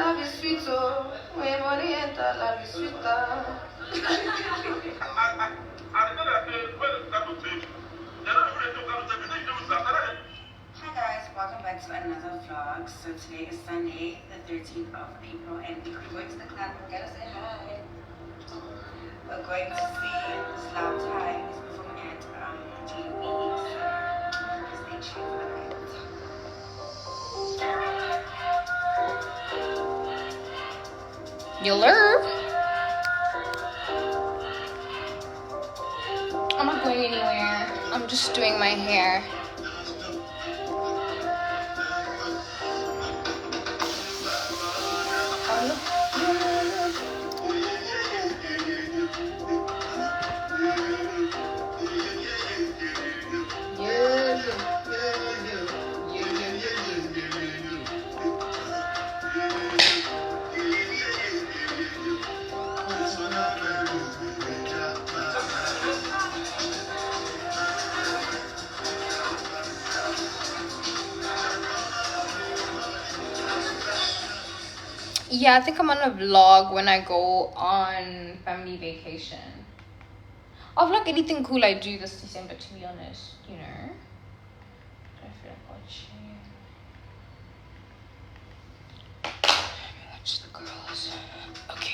love is sweet, so when money enter, love is sweeter. Hi guys, welcome back to another vlog. So today is Sunday, the 13th of April, and we're going to the club. We're gonna say hi. We're going to see Slow Time. He's performing at GB. So stay tuned for that. Yellow. I'm not going anywhere. I'm just doing my hair. Yeah, I think I'm gonna vlog when I go on family vacation. I'll vlog anything cool I do this December, to be honest, you know. I feel like watching. Watch the girls. Okay.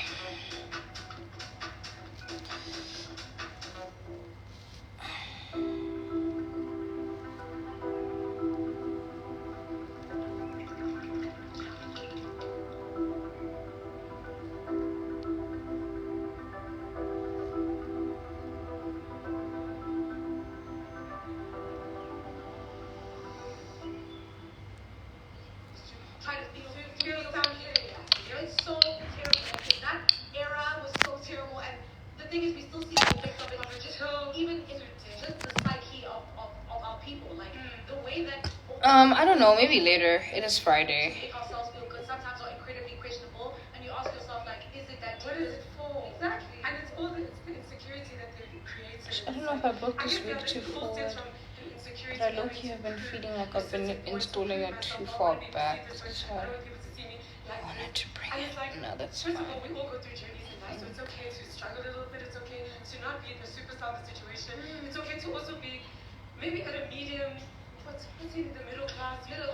I don't know, maybe later. It is Friday. Make ourselves feel good sometimes are incredibly questionable, and you ask yourself, like, is it that? What is it for? Exactly. And it's all the insecurity that they've created. I don't know if I booked this week too forward. But I low-key have been feeling like I've been installing it too far back. So I wanted to bring it. No, that's fine. First of all, we all go through journeys in life, so it's okay to struggle a little bit. It's okay to not be in the superstar of the situation. It's okay to also be maybe at a medium. What's in the middle class, middle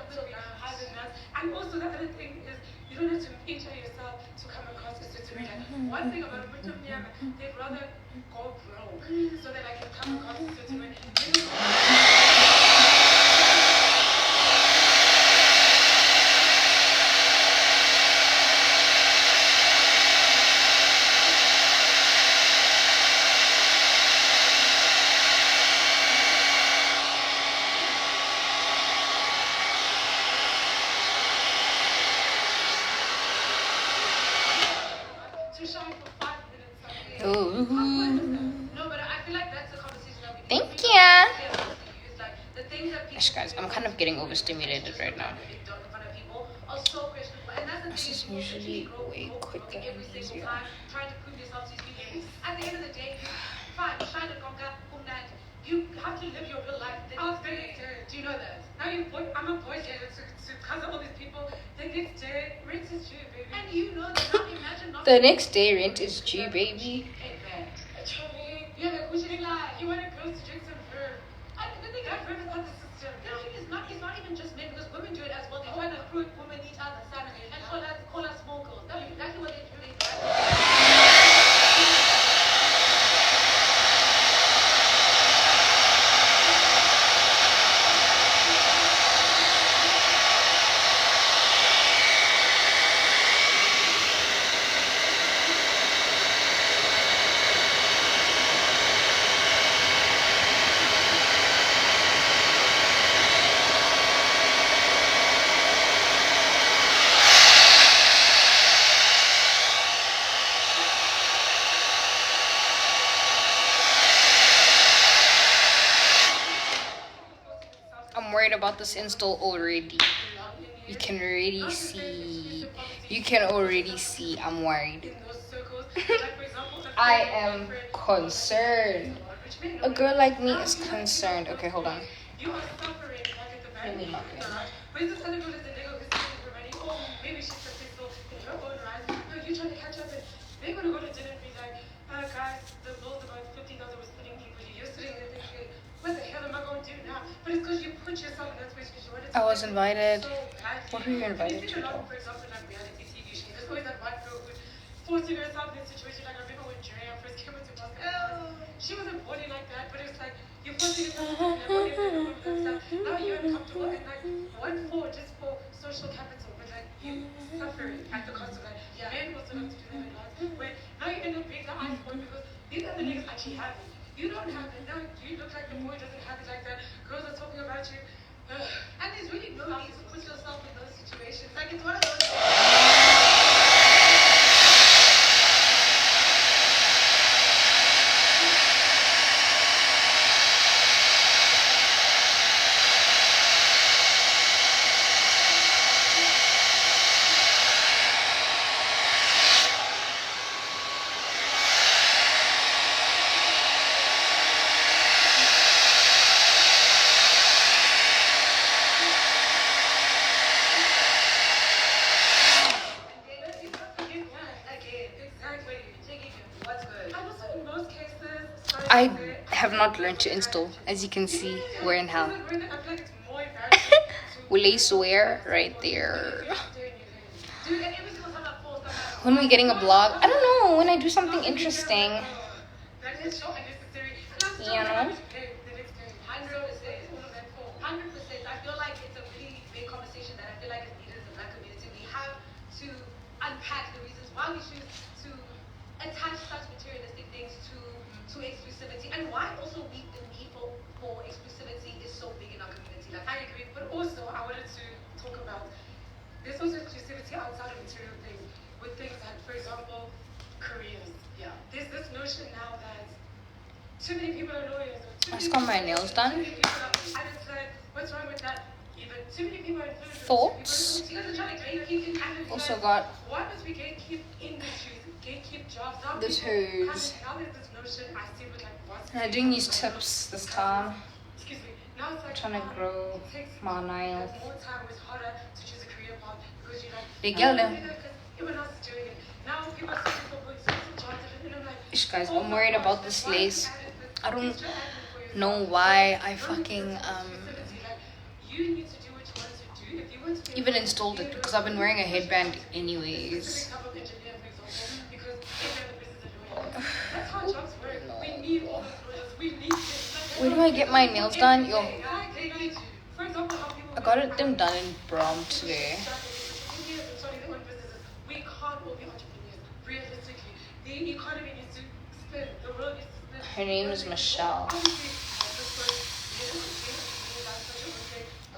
higher than us. And also the other thing is you don't have to feature yourself to come across as to me. One thing about Britain, they'd rather go broke so that I can come across as to me. Gosh, guys, I'm kind of getting overstimulated right now. This is usually way quicker and easier. At the end of the day, fine, shine and conquer, you have to live your real life. Do you know that? Now I'm a boy here to cover all these people. The next day, rent is due, baby. And you know that. Now imagine not. The next day, rent is due, baby. You have a cushioning life. You want to go to drink some verb. I think that verb is not the system. It's not even just men, because women do it as well. They go and recruit women each other Saturday and call us small girls. That's exactly what they're doing, right? I'm worried about this install already. You can already see I'm worried. I am concerned. A girl like me is concerned. Okay, hold on. Let me lock it. put yourself in that space because you wanted to. I was invited. So badly. What were you invited Have you to, seen a lot though? of, for example, like reality TV shows? There's always that one girl who's forcing herself in a situation. Like I remember when Drea first came into basketball. She wasn't born in like that, but it's like you're forcing yourself to do that stuff. Now you're uncomfortable and like what for? Just for social capital, but like you suffering at the cost of that. Yeah. Men also have to do that a lot. Where now you end up being the ice boy because these other niggas actually have it. You don't have it. Now you look like the boy doesn't have it like that. Girls are talking about you. And there's really no need to put yourself in those situations. Like it's one of those. I have not learned to install. As you can see, we're in hell. Will I swear right there? When we're getting a vlog, I don't know, when I do something interesting. You know? 100%. I feel like it's a really big conversation that I feel like is needed in the black community. We have to unpack the reasons why we choose to attach such materialistic things to exclusivity and why also the need for exclusivity is so big in our community. Like I agree, but also I wanted to talk about there's also exclusivity outside of material things with things like, for example, careers. Yeah. There's this notion now that too many people are lawyers. I just got my nails done. And it's like, what's wrong with that? Even too many people are influencers. Thoughts? You guys are trying to gatekeep and Also got why must we gatekeep industries, gatekeep jobs? Now this people hose. now there's this notion I see with like what's I'm doing these tips this time. excuse me. Now it's like Trying to grow it takes my nails. more time, it's harder to choose a career path because you're like They yell them. everyone else is doing it. Now people are searching for books, jobs, and I'm like, Ish, guys, I'm worried about this lace. I don't know why I fucking you need to do what you want to do. If you want to be even installed it because I've been wearing a headband anyways. That's how jobs work. We need all the lawyers. We need Where do I get my nails done? Yo, for example, how people I got them done in Brom today. we can't all be entrepreneurs. Realistically, the economy needs to spin. The world needs to spin. Her name is Michelle.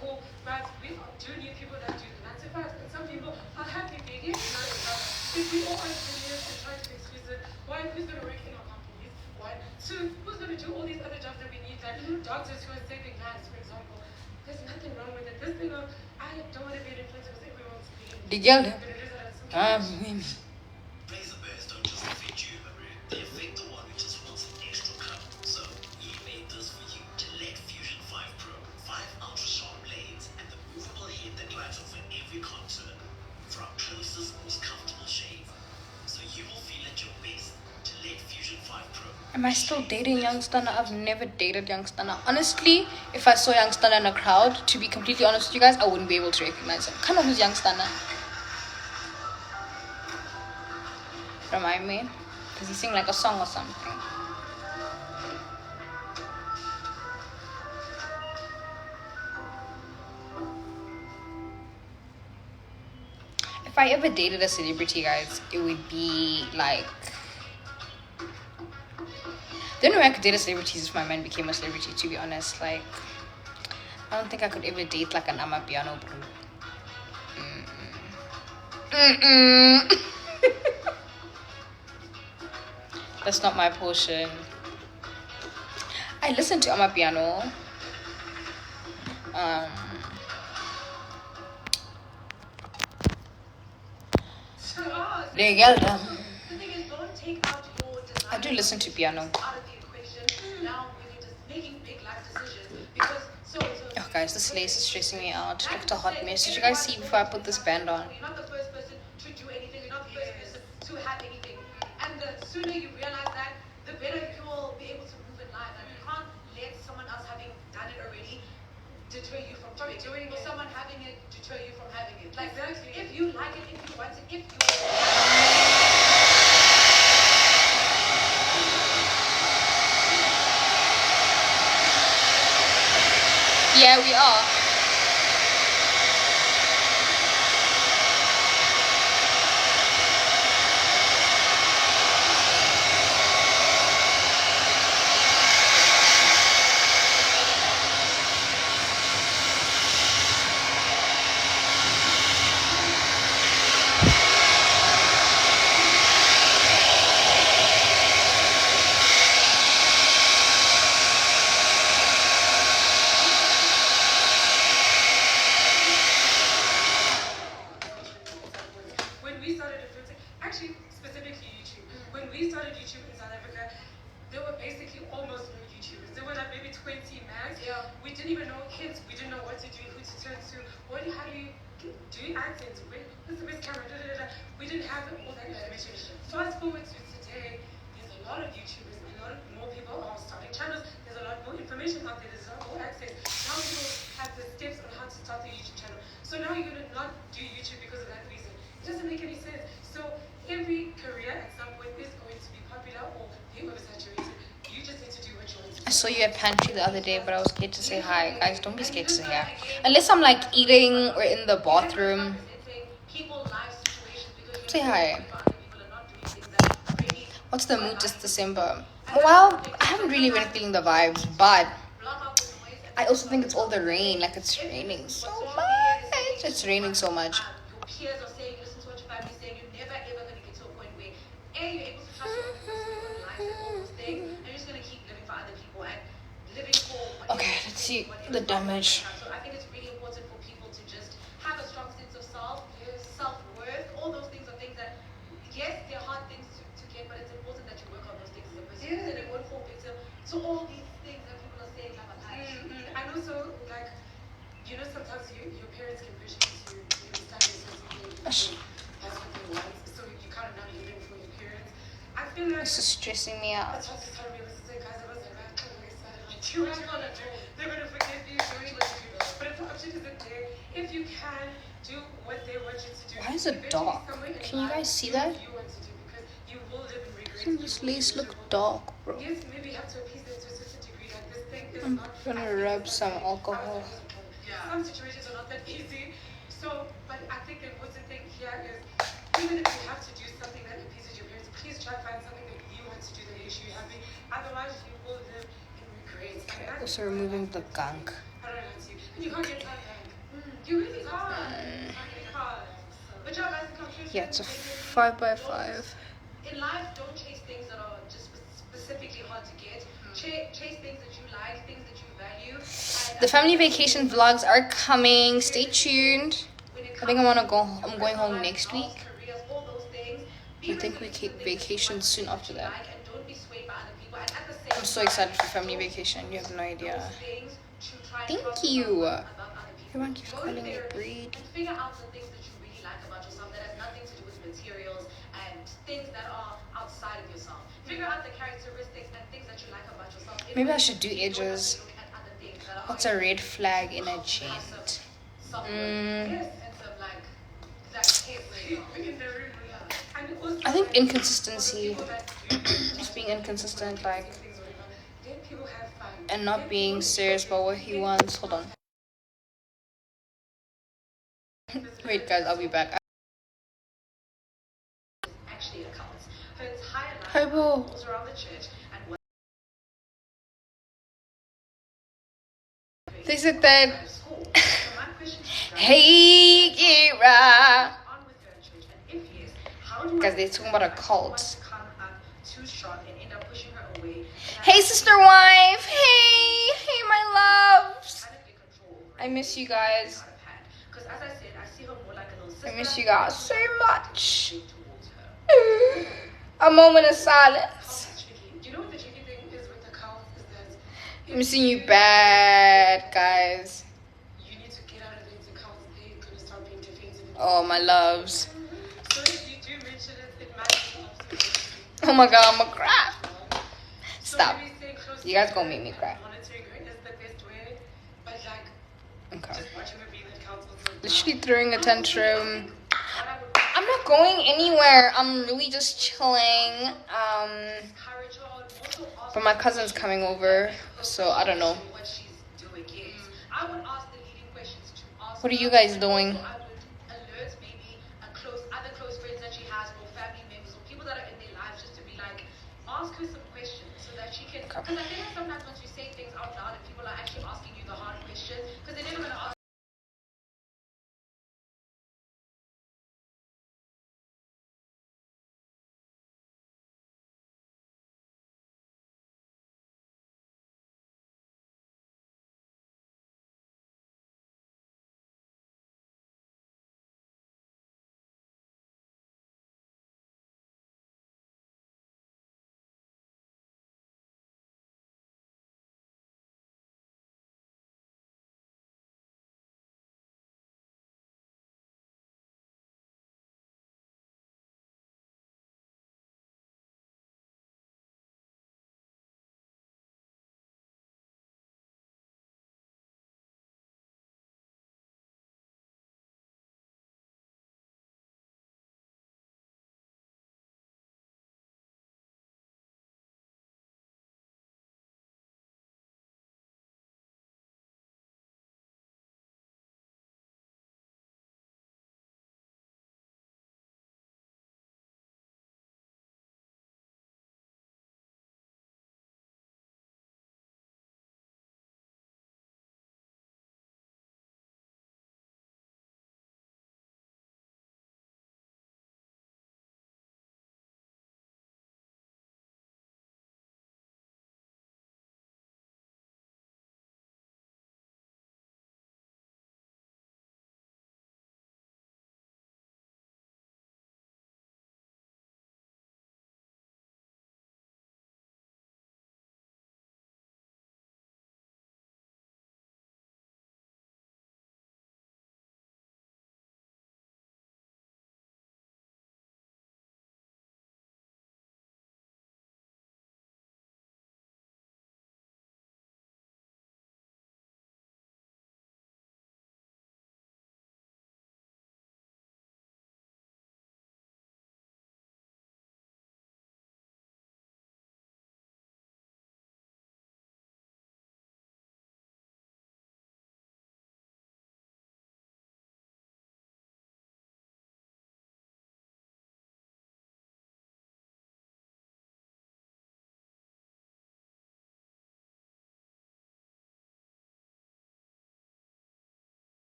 Cool, but we do need people that do the 9 to 5. And some people are happy being in 9 to 5. If we all entrepreneurs and try to be exclusive, why? Who's going to work in our companies? Why? Two, who's going to do all these other jobs that we need? Like doctors who are saving lives, for example. There's nothing wrong with it. This thing of, I don't want to be an influencer because everyone wants to be an The girl. influencer. Laser bears don't just affect you, Maria. They affect the one who just wants an extra cut. So, he made this for you. Gillette Fusion 5 Pro. 5 ultra-sharp blades and the movable head that glides over every contour for our closest, most comfortable shave. So you will feel at your best. Gillette Fusion 5 Pro. Am I still dating Young Stunner? I've never dated Young Stunner. Honestly, if I saw Young Stunner in a crowd, to be completely honest with you guys, I wouldn't be able to recognize him. Kind of who's Young Stunner? Remind me? Does he sing like a song or something? If I ever dated a celebrity, guys, it would be like... The only way I could date a celebrity is if my man became a celebrity, to be honest. Like, I don't think I could ever date like an Amapiano bro. That's not my portion. I listen to Amapiano. The thing is, don't take out your desire I do listen to piano. out of the equation. Now when you're just making big life decisions because Oh guys, this lace is stressing me out. Looked a hot mess. Did you guys see before I put this band on? You're not the first person to do anything. You're not the first person to have anything. And the sooner you realize that, the better you will be able to move in life. And you can't let someone else having done it already deter you from doing Or it. someone having it deter you from having it. Like, Exactly. if you like it, if you want it, if you Yeah, we are. When we started influencing, actually specifically YouTube, when we started YouTube in South Africa, there were basically almost no YouTubers. There were like maybe 20 max. Yeah. We didn't even know kids. We didn't know what to do, who to turn to. How do you do accents? What's the best camera? Da, da, da, da. We didn't have all that information. Fast forward to today, there's a lot of YouTubers. A lot of more people are starting channels. There's a lot more information out there. There's a lot more access. Now people have the steps on how to start a YouTube channel. So now you're gonna not do YouTube because of that reason. It doesn't make any sense. So every career at some point is going to be popular or be oversaturated. You just need to do what you want to I do. saw you at pantry the other day, but I was scared to say hi. Guys, don't be scared to say hi. Unless I'm like eating or in the bathroom. Say hi. What's the mood this December? Well, I haven't really been feeling the vibes, but I also think it's all the rain. Like it's raining so much. It's raining so much. Your peers are saying, listen to what your family's saying, you're never ever going to get to a point where you're able to trust your own personal life and all those things, and you're just going to keep living for other people and living for whatever Okay, you let's think, see whatever the damage. So I think it's really important for people to just have a strong sense of self, self-worth. All those things are things that, yes, they're hard things to get, but it's important that you work on those things as a person. And it won't fall victim to all these things that people are saying about life. And also, like, you know, sometimes your parents can push you to study a certain thing because that's what they want. So you kind of not living for your parents. I feel like This is stressing me out. that's what they told me. Guys, I was like, I'm totally excited. Like, do what you want to do. They're going to forgive you, do what you want to do. But if the option isn't there, if you can do what they want you to do. Why is it eventually dark? somewhere in Can you life, guys see do that? what you want to do because you will live in regret. Doesn't this lace look dark, bro? Yes, maybe you have to appease them to a certain degree. Like this thing is I'm not. gonna rub some alcohol. Some situations are not that easy. So, but I think the important thing here is, even if you have to do something that appeases your parents, please try to find something that you want to do that makes you happy. Otherwise, you will live in regrets. Okay, also removing the gunk. I don't know to you. And you can't get time back. You really can't. You can't. But your life becomes Yeah, it's a 5x5. In life, don't chase things that are just specifically hard to get. Chase things that you like, things that you value. The family vacation vlogs are coming. Stay tuned. I think I'm going home next week. I think we take vacation soon after that. I'm so excited for family vacation. You have no idea. Thank you. Everyone keeps calling me breed. And figure out the things that you really like about yourself that has nothing to do with materials and things that are outside of yourself. Figure out the characteristics and things that you like about yourself. Maybe I should do edges. What's a red flag in a gent? I think inconsistency. Just being inconsistent, like, and not being serious about what he wants. Hold on. Wait, guys, I'll be back. Actually accounts. Her entire life Hi, boo. revolves around the church and what They said that. school. So my question to you guys Hey, Kira. on with her church, and if yes, how do Guys, I they're talking about a want cult. to come up too strong and end up pushing her away? Hey, sister wife. Hey, my loves. Kind of get control over I miss you guys. out of hand. Because as I said, I see her more like a little sister. I miss you guys so much. Towards her. A moment of silence. It's tricky. You know what the tricky thing is with the cult is that I'm missing you bad, guys. you need to get out of it. The cult, they're gonna start being defensive. Oh, my loves. So if you do mention it, it might be obsolete. Oh my god, I'm gonna cry. So Stop. maybe stay close You guys to gonna her make me and cry. monitoring her is the best way. But like, literally throwing a tantrum. What I would I'm not going anywhere. I'm really just chilling. encourage her on, also ask But my cousin's coming over, so I don't know. what she's doing. Yes, I would ask the leading questions to ask. What are you her, guys and doing? also I would alert maybe other close friends that she has, or family members, or people that are in their lives, just to be like, ask her some questions so that she can. Because I feel like sometimes once you say things out loud and people are actually asking you the hard questions,